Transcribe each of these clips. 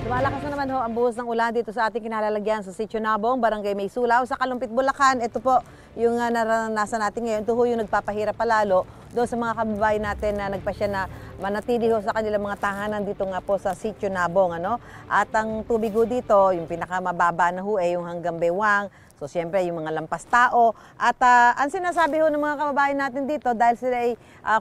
Lumalakas na naman ho ang buhos ng ulan dito sa ating kinalalagyan sa Sitio Nabong, Barangay May Sulaw, sa Kalumpit, Bulacan. Ito po yung naranasan natin ngayon. Ito ho yung nagpapahirap palalo doon sa mga kababayan natin na nagpasya na manatili ho sa kanilang mga tahanan dito nga po sa Sitio Nabong. At ang tubig ho dito, yung pinakamababa na ho yung hanggang bewang. So, siyempre, yung mga lampas tao. At ang sinasabi ho ng mga kababayan natin dito, dahil sila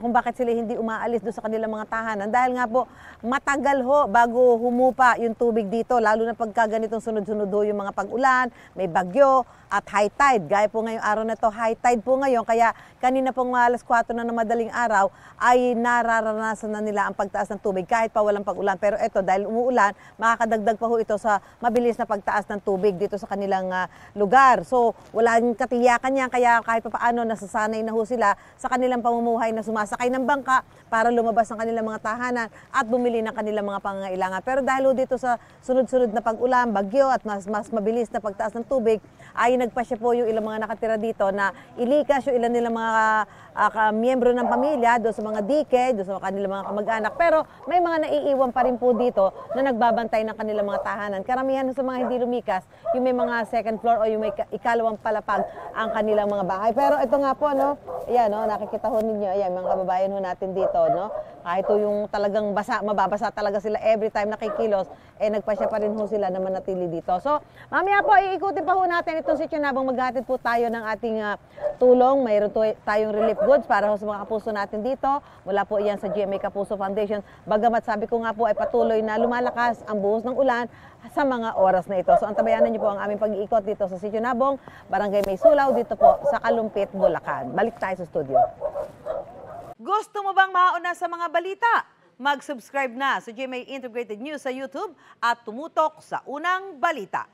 kung bakit sila hindi umaalis doon sa kanilang mga tahanan, dahil nga po, matagal ho bago humupa yung tubig dito, lalo na pagka ganitong sunod-sunod ho yung mga pag-ulan, may bagyo, at high tide. Gaya po ngayong araw na to, high tide po ngayon. Kaya kanina pong alas 4 na madaling araw ay nararanasan na nila ang pagtaas ng tubig kahit pa walang pag-ulan. Pero ito, dahil umuulan, makakadagdag pa ho ito sa mabilis na pagtaas ng tubig dito sa kanilang lugar. So, walang katiyakan yan. Kaya kahit pa paano, nasasanay na ho sila sa kanilang pamumuhay na sumasakay ng bangka para lumabas ng kanilang mga tahanan at bumili ng kanilang mga pangangailangan. Pero dahil ho dito sa sunod-sunod na pag-ulan, bagyo at mas mabilis na pagtaas ng tubig, ay nagpasya po yung ilang mga nakatira dito na ilikas yung ilan nilang mga miyembro ng pamilya doon sa mga dike, doon sa kanilang mga kamag-anak. Pero may mga naiiwan pa rin po dito na nagbabantay ng kanilang mga tahanan. Karamihan sa mga hindi lumikas, yung may mga second floor o yung may ikalawang palapag ang kanilang mga bahay. Pero ito nga po, ayan, nakikita ho ninyo, ayan, mga kababayan ho natin dito, kahit yung talagang mababasa talaga sila every time nakikilos, nagpasya pa rin ho sila na manatili dito. So, mamaya po, iikutin pa ho natin itong Sitio Nabong. Maghatid po tayo ng ating tulong. Mayroon tayong relief goods para ho sa mga kapuso natin dito. Mula po iyan sa GMA Kapuso Foundation. Bagamat sabi ko nga po ay patuloy na lumalakas ang buhos ng ulan sa mga oras na ito. So, antabayanan niyo po ang aming pag-iikot dito sa Sitio Nabong, Barangay May Sulaw, dito po sa Kalumpit, Bulacan. Balik tayo sa studio. Gusto mo bang mauna sa mga balita? Mag-subscribe na sa GMA Integrated News sa YouTube at tumutok sa unang balita.